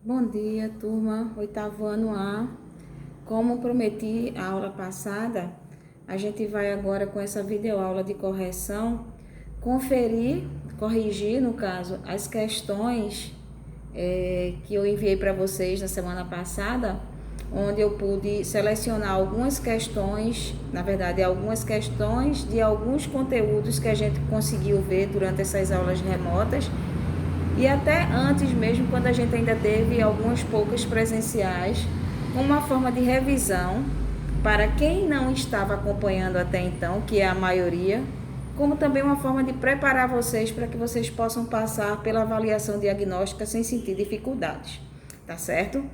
Bom dia, turma, oitavo ano A. Como prometi a aula passada, a gente vai agora com essa videoaula de correção corrigir, no caso, as questões que eu enviei para vocês na semana passada, onde eu pude selecionar algumas questões, na verdade, algumas questões de alguns conteúdos que a gente conseguiu ver durante essas aulas remotas e até antes mesmo, quando a gente ainda teve algumas poucas presenciais, como uma forma de revisão para quem não estava acompanhando até então, que é a maioria, como também uma forma de preparar vocês para que vocês possam passar pela avaliação diagnóstica sem sentir dificuldades, tá certo?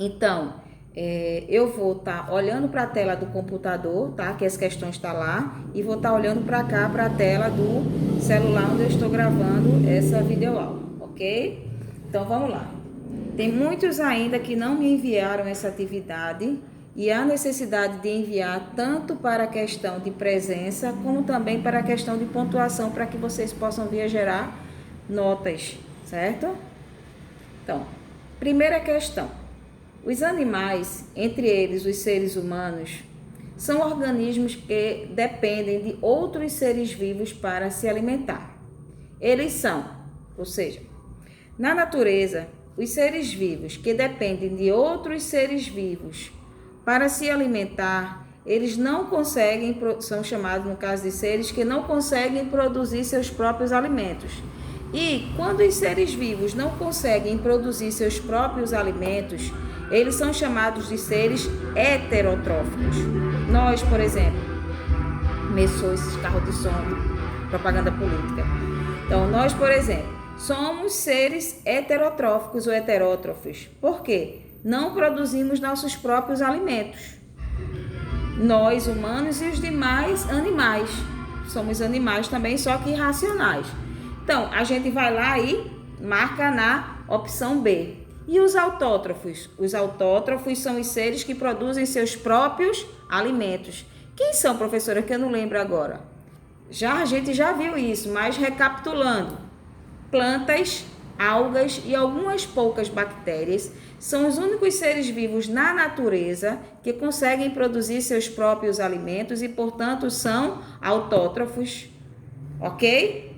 Então, eu vou estar olhando para a tela do computador, tá? Que as questões estão lá, e vou estar olhando para cá, para a tela do celular onde eu estou gravando essa videoaula, ok? Então, vamos lá. Tem muitos ainda que não me enviaram essa atividade e há necessidade de enviar tanto para a questão de presença, como também para a questão de pontuação, para que vocês possam vir a gerar notas, certo? Então, primeira questão. Os animais, entre eles os seres humanos, são organismos que dependem de outros seres vivos para se alimentar. Eles são, ou seja, na natureza, os seres vivos que dependem de outros seres vivos para se alimentar, eles não conseguem, são chamados no caso de seres que não conseguem produzir seus próprios alimentos. E quando os seres vivos não conseguem produzir seus próprios alimentos, eles são chamados de seres heterotróficos. Nós, por exemplo, começou esses carros de som, propaganda política. Então, nós, por exemplo, somos seres heterotróficos ou heterótrofos. Por quê? Não produzimos nossos próprios alimentos. Nós, humanos, e os demais animais. Somos animais também, só que irracionais. Então, a gente vai lá e marca na opção B. E os autótrofos? Os autótrofos são os seres que produzem seus próprios alimentos. Quem são, professora, que eu não lembro agora? A gente já viu isso, mas recapitulando. Plantas, algas e algumas poucas bactérias são os únicos seres vivos na natureza que conseguem produzir seus próprios alimentos e, portanto, são autótrofos, ok?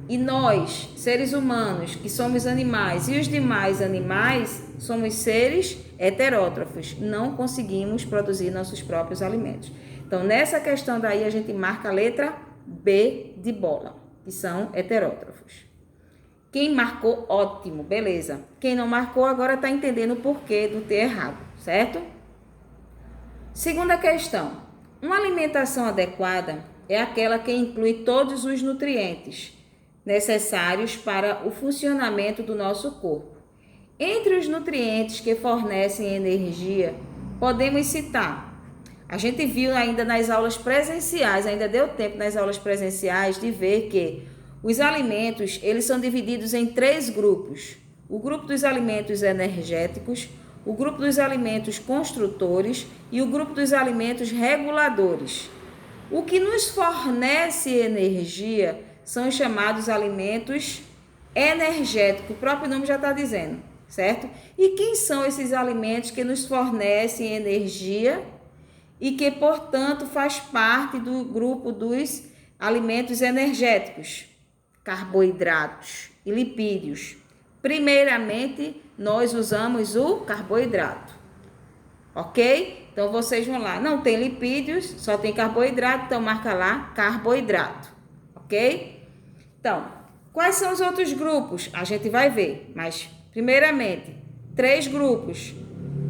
E nós, seres humanos, que somos animais, e os demais animais, somos seres heterótrofos, não conseguimos produzir nossos próprios alimentos. Então, nessa questão daí, a gente marca a letra B de bola, que são heterótrofos. Quem marcou, ótimo, beleza. Quem não marcou, agora está entendendo o porquê do ter errado, certo? Segunda questão. Uma alimentação adequada é aquela que inclui todos os nutrientes necessários para o funcionamento do nosso corpo. Entre os nutrientes que fornecem energia, podemos citar. A gente viu ainda nas aulas presenciais, ainda deu tempo nas aulas presenciais de ver que os alimentos, eles são divididos em 3 grupos. O grupo dos alimentos energéticos, o grupo dos alimentos construtores e o grupo dos alimentos reguladores. O que nos fornece energia são os chamados alimentos energéticos, o próprio nome já está dizendo, certo? E quem são esses alimentos que nos fornecem energia e que, portanto, faz parte do grupo dos alimentos energéticos? Carboidratos e lipídios. Primeiramente, nós usamos o carboidrato, ok? Então, vocês vão lá, não tem lipídios, só tem carboidrato, então marca lá carboidrato, ok? Então, quais são os outros grupos? A gente vai ver, mas primeiramente, 3 grupos.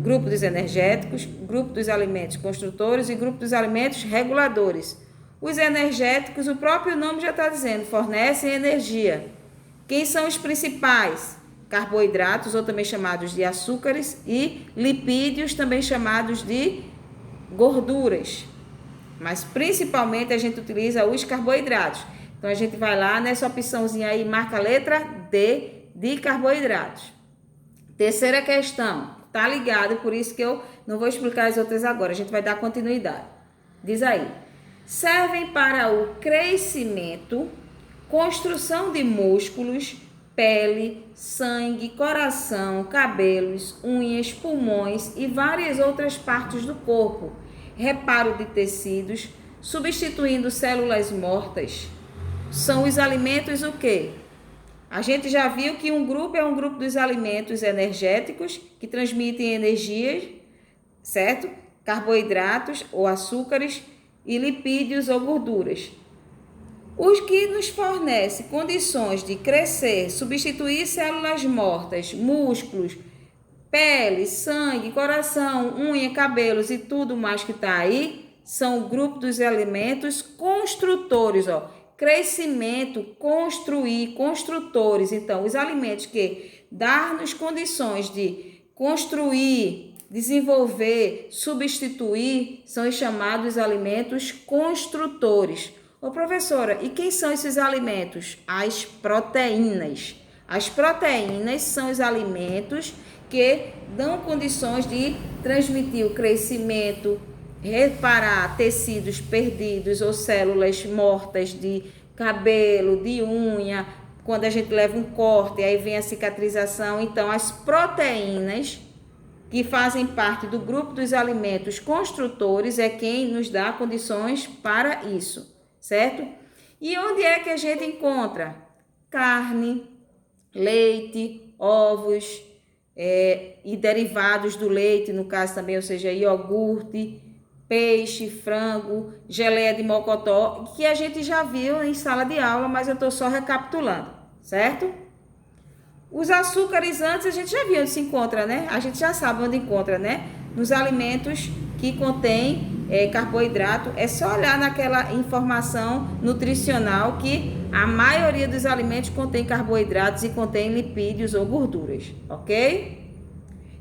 Grupo dos energéticos, grupo dos alimentos construtores e grupo dos alimentos reguladores. Os energéticos, o próprio nome já está dizendo, fornecem energia. Quem são os principais? Carboidratos, ou também chamados de açúcares, e lipídios, também chamados de gorduras. Mas principalmente a gente utiliza os carboidratos. Então, a gente vai lá nessa opçãozinha aí, marca a letra D de carboidratos. Terceira questão, tá ligado, por isso que eu não vou explicar as outras agora, a gente vai dar continuidade. Diz aí, servem para o crescimento, construção de músculos, pele, sangue, coração, cabelos, unhas, pulmões e várias outras partes do corpo. Reparo de tecidos, substituindo células mortas. São os alimentos o quê? A gente já viu que um grupo é um grupo dos alimentos energéticos que transmitem energia, certo? Carboidratos ou açúcares e lipídios ou gorduras. Os que nos fornecem condições de crescer, substituir células mortas, músculos, pele, sangue, coração, unha, cabelos e tudo mais que está aí, são o grupo dos alimentos construtores, ó. Crescimento, construir, construtores. Então, os alimentos que dão-nos condições de construir, desenvolver, substituir, são os chamados alimentos construtores. Ô professora, e quem são esses alimentos? As proteínas. As proteínas são os alimentos que dão condições de transmitir o crescimento, reparar tecidos perdidos ou células mortas de cabelo, de unha, quando a gente leva um corte, aí vem a cicatrização. Então, as proteínas que fazem parte do grupo dos alimentos construtores é quem nos dá condições para isso, certo? E onde é que a gente encontra? Carne, leite, ovos e derivados do leite, no caso também, ou seja, iogurte, peixe, frango, geleia de mocotó, que a gente já viu em sala de aula, mas eu estou só recapitulando, certo? Os açucarizantes a gente já viu onde se encontra, né? A gente já sabe onde encontra, né? Nos alimentos que contém carboidrato, é só olhar naquela informação nutricional que a maioria dos alimentos contém carboidratos e contém lipídios ou gorduras, ok?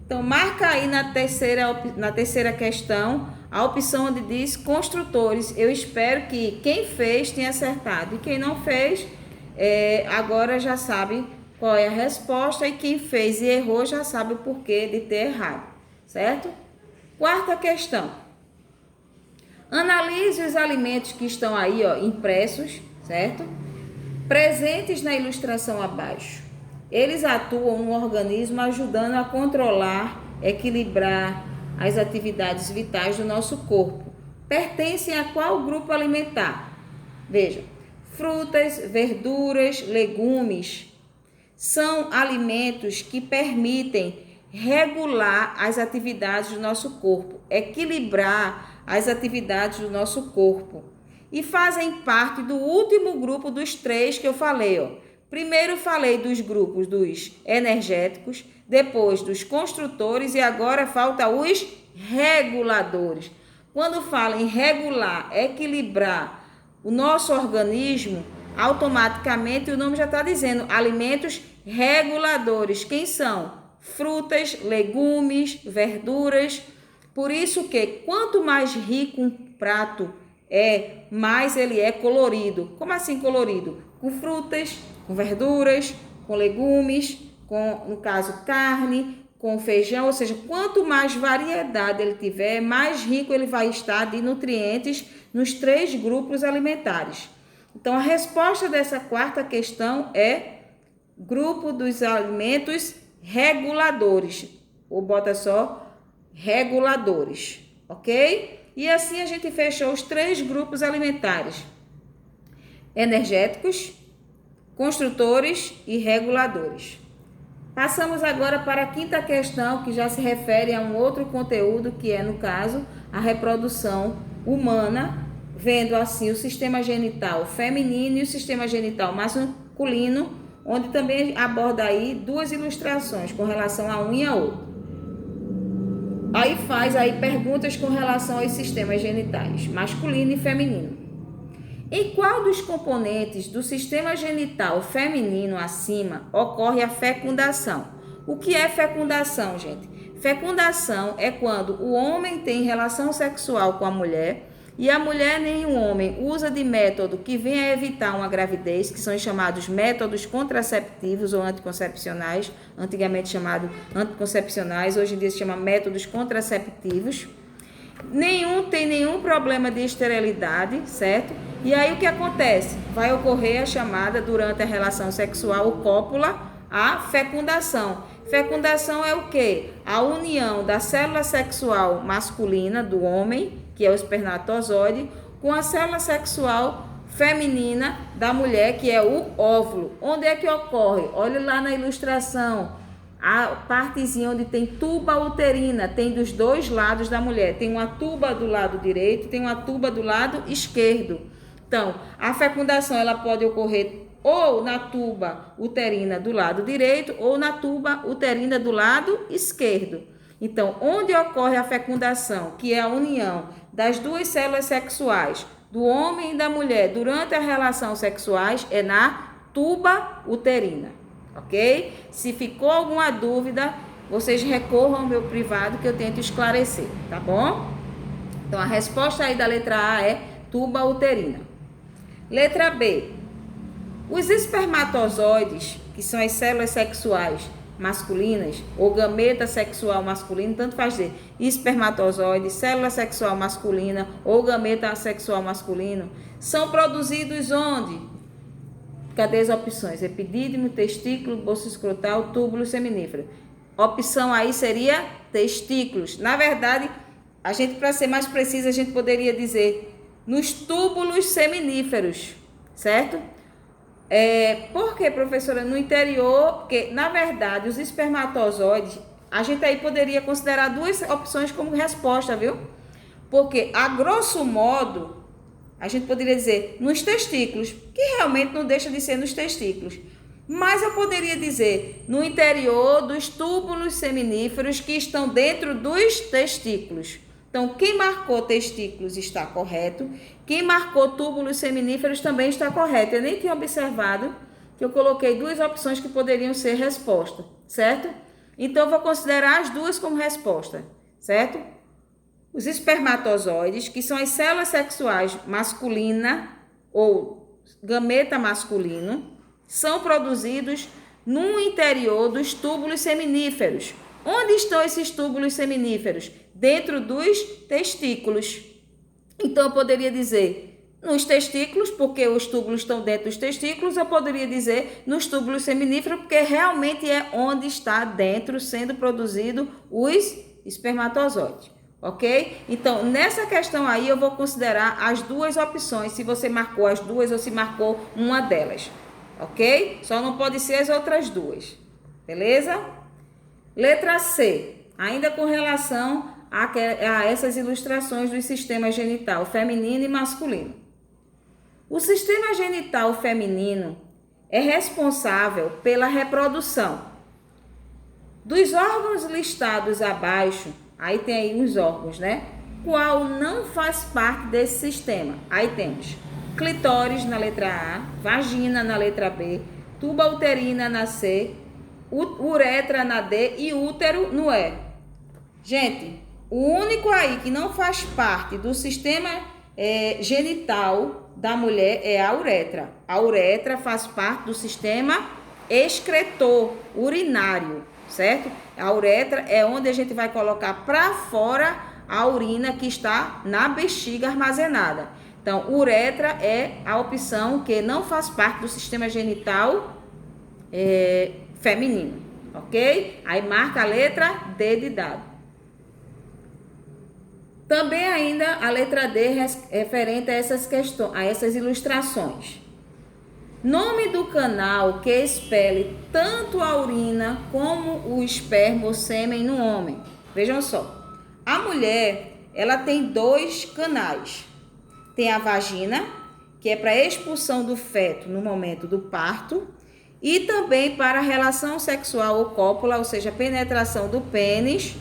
Então, marca aí na terceira questão a opção onde diz construtores. Eu espero que quem fez tenha acertado. E quem não fez, agora já sabe qual é a resposta. E quem fez e errou já sabe o porquê de ter errado, certo? Quarta questão. Analise os alimentos que estão aí, ó, impressos, certo? Presentes na ilustração abaixo. Eles atuam no organismo ajudando a controlar, equilibrar as atividades vitais do nosso corpo. Pertencem a qual grupo alimentar? Veja, frutas, verduras, legumes são alimentos que permitem regular as atividades do nosso corpo, equilibrar as atividades do nosso corpo e fazem parte do último grupo dos três que eu falei, ó. Primeiro falei dos grupos dos energéticos, depois dos construtores e agora falta os reguladores. Quando fala em regular, equilibrar o nosso organismo, automaticamente o nome já está dizendo alimentos reguladores. Quem são? Frutas, legumes, verduras. Por isso que quanto mais rico um prato é, mais ele é colorido. Como assim colorido? Com frutas, com verduras, com legumes, com, no caso, carne, com feijão, ou seja, quanto mais variedade ele tiver, mais rico ele vai estar de nutrientes nos três grupos alimentares. Então, a resposta dessa quarta questão é grupo dos alimentos reguladores, ou bota só reguladores, ok? E assim a gente fechou os três grupos alimentares: energéticos, construtores e reguladores. Passamos agora para a quinta questão, que já se refere a um outro conteúdo, que é, no caso, a reprodução humana, vendo assim o sistema genital feminino e o sistema genital masculino, onde também aborda aí duas ilustrações com relação a um e a outro. Aí faz aí perguntas com relação aos sistemas genitais, masculino e feminino. Em qual dos componentes do sistema genital feminino acima ocorre a fecundação? O que é fecundação, gente? Fecundação é quando o homem tem relação sexual com a mulher e a mulher nem o homem usa de método que venha a evitar uma gravidez, que são chamados métodos contraceptivos ou anticoncepcionais, antigamente chamado anticoncepcionais, hoje em dia se chama métodos contraceptivos. Nenhum tem nenhum problema de esterilidade, certo? E aí o que acontece? Vai ocorrer a chamada, durante a relação sexual, o cópula A fecundação. Fecundação é o quê? A união da célula sexual masculina do homem, que é o espermatozoide, com a célula sexual feminina da mulher, que é o óvulo. Onde é que ocorre? Olha lá na ilustração, a partezinha onde tem tuba uterina, tem dos dois lados da mulher. Tem uma tuba do lado direito, tem uma tuba do lado esquerdo. Então, a fecundação ela pode ocorrer ou na tuba uterina do lado direito ou na tuba uterina do lado esquerdo. Então, onde ocorre a fecundação, que é a união das duas células sexuais, do homem e da mulher, durante a relação sexuais, é na tuba uterina, ok? Se ficou alguma dúvida, vocês recorram ao meu privado que eu tento esclarecer, tá bom? Então, a resposta aí da letra A é tuba uterina. Letra B. Os espermatozoides, que são as células sexuais masculinas, ou gameta sexual masculino, tanto faz dizer espermatozoide, célula sexual masculina ou gameta sexual masculino, são produzidos onde? Cadê as opções? Epidídimo, testículo, bolsa escrotal, túbulo seminífero. Opção aí seria testículos. Na verdade, a gente, para ser mais preciso, a gente poderia dizer nos túbulos seminíferos, certo? Por que, professora? No interior, porque, na verdade, os espermatozoides, a gente aí poderia considerar duas opções como resposta, viu? Porque, a grosso modo, a gente poderia dizer nos testículos, que realmente não deixa de ser nos testículos. Mas eu poderia dizer no interior dos túbulos seminíferos que estão dentro dos testículos. Então, quem marcou testículos está correto. Quem marcou túbulos seminíferos também está correto. Eu nem tinha observado que eu coloquei duas opções que poderiam ser resposta, certo? Então, eu vou considerar as duas como resposta, certo? Os espermatozoides, que são as células sexuais masculina ou gameta masculino, são produzidos no interior dos túbulos seminíferos. Onde estão esses túbulos seminíferos? Dentro dos testículos. Então, eu poderia dizer nos testículos, porque os túbulos estão dentro dos testículos. Eu poderia dizer nos túbulos seminíferos, porque realmente é onde está dentro sendo produzido os espermatozoides. Ok? Então, nessa questão aí, eu vou considerar as duas opções, se você marcou as duas ou se marcou uma delas. Ok? Só não pode ser as outras duas. Beleza? Letra C. Ainda com relação a essas ilustrações do sistema genital feminino e masculino. O sistema genital feminino é responsável pela reprodução. Dos órgãos listados abaixo, aí tem aí os órgãos, né? Qual não faz parte desse sistema? Aí temos clitóris na letra A, vagina na letra B, tuba uterina na C, uretra na D e útero no E. Gente, o único aí que não faz parte do sistema genital da mulher é a uretra. A uretra faz parte do sistema excretor urinário, certo? A uretra é onde a gente vai colocar para fora a urina que está na bexiga armazenada. Então, uretra é a opção que não faz parte do sistema genital feminino, ok? Aí marca a letra D de dado. Também ainda a letra D referente a essas questões, a essas ilustrações. Nome do canal que expele tanto a urina como o esperma ou sêmen no homem. Vejam só, a mulher, ela tem dois canais. Tem a vagina, que é para expulsão do feto no momento do parto, e também para a relação sexual ou cópula, ou seja, penetração do pênis.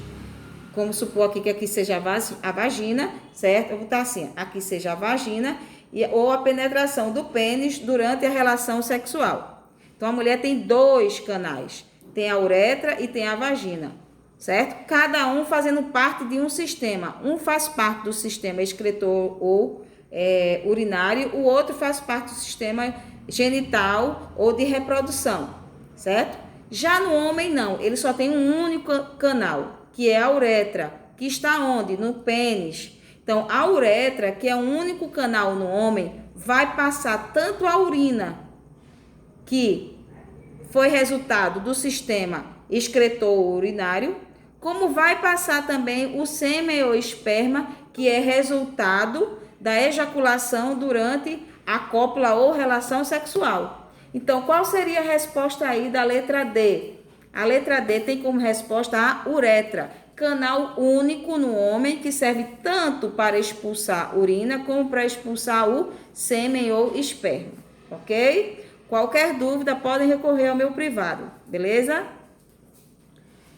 Como supor aqui que aqui seja a vagina, certo? Eu vou botar assim, aqui seja a vagina ou a penetração do pênis durante a relação sexual. Então, a mulher tem dois canais. Tem a uretra e tem a vagina, certo? Cada um fazendo parte de um sistema. Um faz parte do sistema excretor ou urinário, o outro faz parte do sistema genital ou de reprodução, certo? Já no homem, não. Ele só tem um único canal, que é a uretra, que está onde? No pênis. Então, a uretra, que é o único canal no homem, vai passar tanto a urina que foi resultado do sistema excretor urinário, como vai passar também o sêmen ou esperma, que é resultado da ejaculação durante a cópula ou relação sexual. Então, qual seria a resposta aí da letra D? A letra D tem como resposta a uretra, canal único no homem que serve tanto para expulsar urina como para expulsar o sêmen ou esperma, ok? Qualquer dúvida podem recorrer ao meu privado, beleza?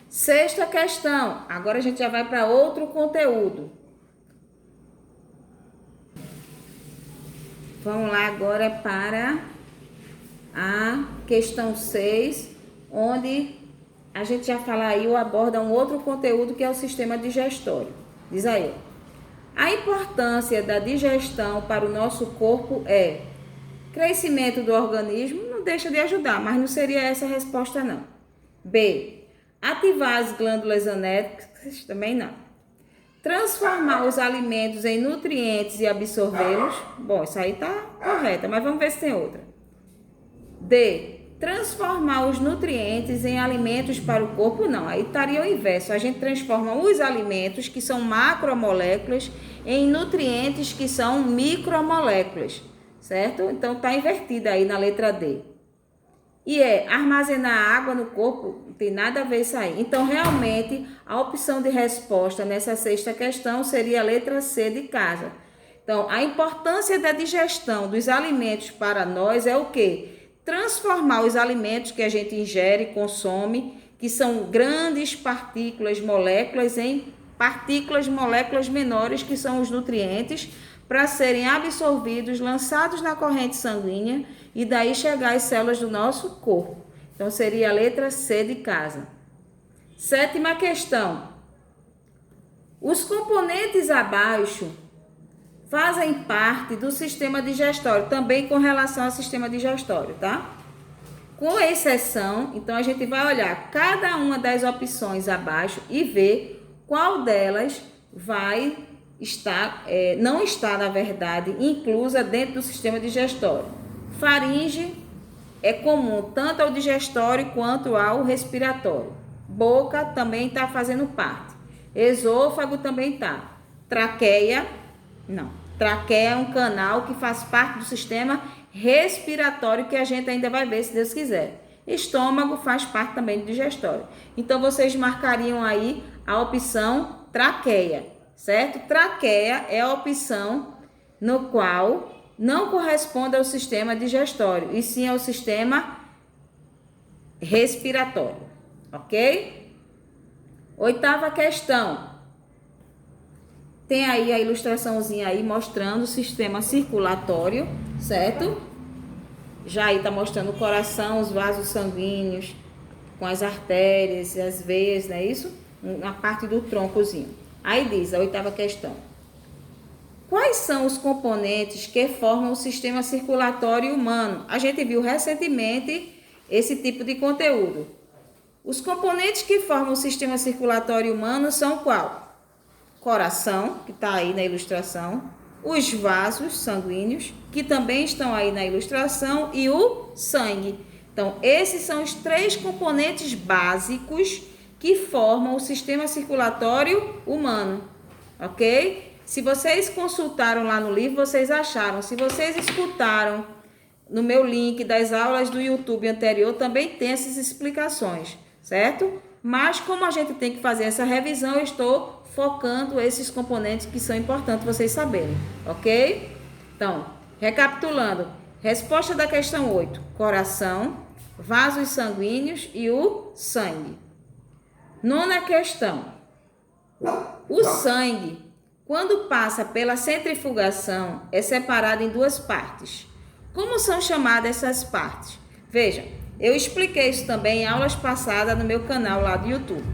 Sexta questão, agora a gente já vai para outro conteúdo. Vamos lá agora para a questão 6, onde a gente já fala aí ou aborda um outro conteúdo que é o sistema digestório. Diz aí, a importância da digestão para o nosso corpo é crescimento do organismo, não deixa de ajudar, mas não seria essa a resposta não. B, ativar as glândulas anéticas, também não. Transformar os alimentos em nutrientes e absorvê-los, bom, isso aí tá correta, mas vamos ver se tem outra. D, transformar os nutrientes em alimentos para o corpo, não, aí estaria o inverso, a gente transforma os alimentos, que são macromoléculas, em nutrientes, que são micromoléculas, certo? Então tá invertida aí na letra D. E armazenar água no corpo, não tem nada a ver isso aí. Então, realmente, a opção de resposta nessa sexta questão seria a letra C de casa. Então, a importância da digestão dos alimentos para nós é o quê? Transformar os alimentos que a gente ingere e consome, que são grandes partículas, moléculas, em partículas, moléculas menores, que são os nutrientes, para serem absorvidos, lançados na corrente sanguínea e daí chegar às células do nosso corpo. Então, seria a letra C de casa. Sétima questão. Os componentes abaixo fazem parte do sistema digestório, também com relação ao sistema digestório, tá? Com exceção, então a gente vai olhar cada uma das opções abaixo e ver qual delas vai não está, na verdade, inclusa dentro do sistema digestório. Faringe é comum tanto ao digestório quanto ao respiratório. Boca também está fazendo parte. Esôfago também está. Traqueia, não. Traqueia é um canal que faz parte do sistema respiratório, que a gente ainda vai ver, se Deus quiser. Estômago faz parte também do digestório. Então, vocês marcariam aí a opção traqueia. Certo? Traqueia é a opção no qual não corresponde ao sistema digestório, e sim ao sistema respiratório, ok? Oitava questão. Tem aí a ilustraçãozinha aí mostrando o sistema circulatório, certo? Já aí tá mostrando o coração, os vasos sanguíneos, com as artérias e as veias, não é isso? Na parte do troncozinho. Aí diz a oitava questão. Quais são os componentes que formam o sistema circulatório humano? A gente viu recentemente esse tipo de conteúdo. Os componentes que formam o sistema circulatório humano são qual? Coração, que está aí na ilustração, os vasos sanguíneos, que também estão aí na ilustração, e o sangue. Então, esses são os 3 componentes básicos que formam o sistema circulatório humano, ok? Se vocês consultaram lá no livro, vocês acharam. Se vocês escutaram no meu link das aulas do YouTube anterior, também tem essas explicações, certo? Mas como a gente tem que fazer essa revisão, eu estou focando esses componentes que são importantes vocês saberem, ok? Então, recapitulando, resposta da questão 8, coração, vasos sanguíneos e o sangue. Nona questão. O sangue, quando passa pela centrifugação, é separado em 2 partes. Como são chamadas essas partes? Veja, eu expliquei isso também em aulas passadas no meu canal lá do YouTube.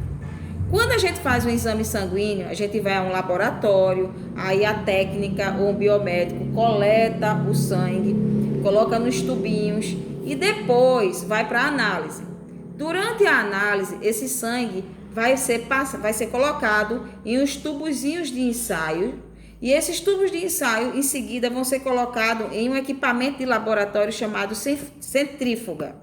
Quando a gente faz um exame sanguíneo, a gente vai a um laboratório, aí a técnica ou um biomédico coleta o sangue, coloca nos tubinhos e depois vai para a análise. Durante a análise, esse sangue vai ser colocado em uns tubozinhos de ensaio, e esses tubos de ensaio em seguida vão ser colocados em um equipamento de laboratório chamado centrífuga.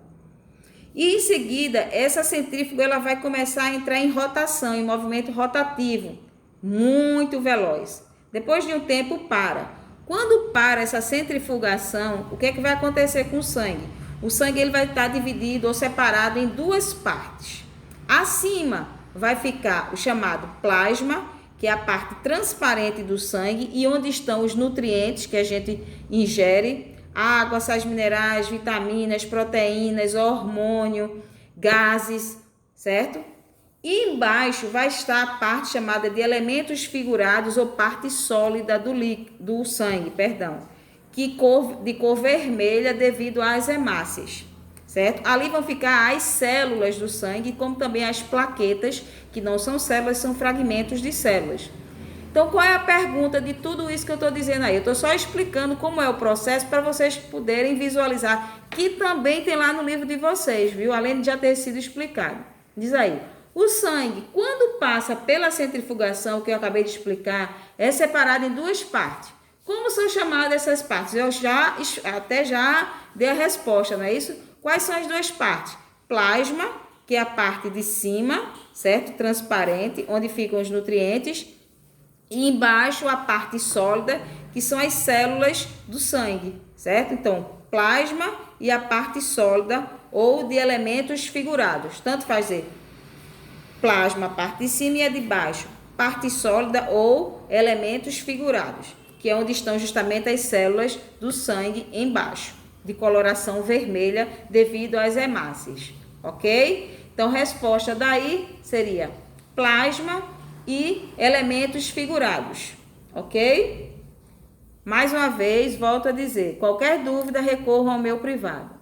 E em seguida, essa centrífuga ela vai começar a entrar em rotação, em movimento rotativo, muito veloz. Depois de um tempo, para. Quando para essa centrifugação, o que é que vai acontecer com o sangue? O sangue ele vai estar dividido ou separado em duas partes. Acima vai ficar o chamado plasma, que é a parte transparente do sangue e onde estão os nutrientes que a gente ingere, água, sais minerais, vitaminas, proteínas, hormônio, gases, certo? E embaixo vai estar a parte chamada de elementos figurados ou parte sólida do sangue, de cor vermelha devido às hemácias, certo? Ali vão ficar as células do sangue, como também as plaquetas, que não são células, são fragmentos de células. Então, qual é a pergunta de tudo isso que eu estou dizendo aí? Eu estou só explicando como é o processo para vocês poderem visualizar, que também tem lá no livro de vocês, viu? Além de já ter sido explicado. Diz aí, o sangue, quando passa pela centrifugação, que eu acabei de explicar, é separado em duas partes. Como são chamadas essas partes? Eu já dei a resposta, não é isso? Quais são as duas partes? Plasma, que é a parte de cima, certo? Transparente, onde ficam os nutrientes. E embaixo a parte sólida, que são as células do sangue, certo? Então, plasma e a parte sólida ou de elementos figurados. Tanto fazer plasma, a parte de cima e a de baixo, parte sólida ou elementos figurados, que é onde estão justamente as células do sangue embaixo, de coloração vermelha devido às hemácias, ok? Então, resposta daí seria plasma e elementos figurados, ok? Mais uma vez, volto a dizer, qualquer dúvida recorra ao meu privado.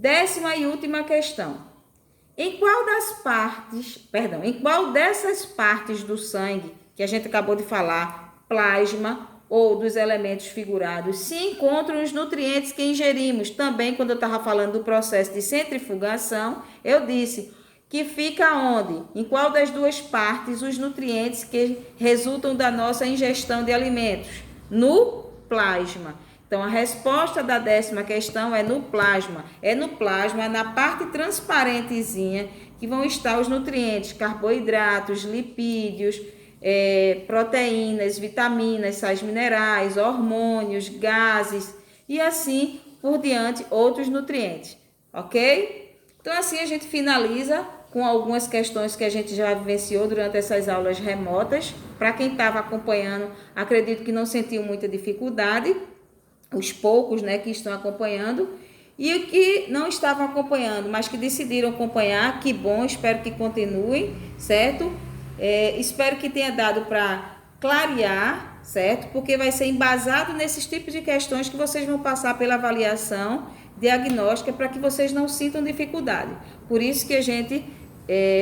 10ª e última questão. Em qual dessas partes do sangue, que a gente acabou de falar, plasma ou dos elementos figurados, se encontram os nutrientes que ingerimos? Também, quando eu estava falando do processo de centrifugação, eu disse que fica onde? Em qual das duas partes os nutrientes que resultam da nossa ingestão de alimentos? No plasma. Então, a resposta da 10ª questão é no plasma. É no plasma, na parte transparentezinha, que vão estar os nutrientes, carboidratos, lipídios, proteínas, vitaminas, sais minerais, hormônios, gases e assim por diante, outros nutrientes, ok? Então, assim a gente finaliza com algumas questões que a gente já vivenciou durante essas aulas remotas. Para quem estava acompanhando, acredito que não sentiu muita dificuldade, os poucos, né, que estão acompanhando, e o que não estavam acompanhando, mas que decidiram acompanhar, que bom, espero que continuem, certo? Espero que tenha dado para clarear, certo? Porque vai ser embasado nesses tipos de questões que vocês vão passar pela avaliação diagnóstica para que vocês não sintam dificuldade. Por isso que a gente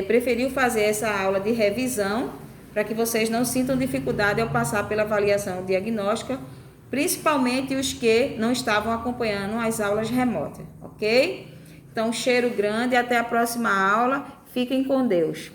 preferiu fazer essa aula de revisão, para que vocês não sintam dificuldade ao passar pela avaliação diagnóstica, principalmente os que não estavam acompanhando as aulas remotas, ok? Então, cheiro grande, até a próxima aula, fiquem com Deus.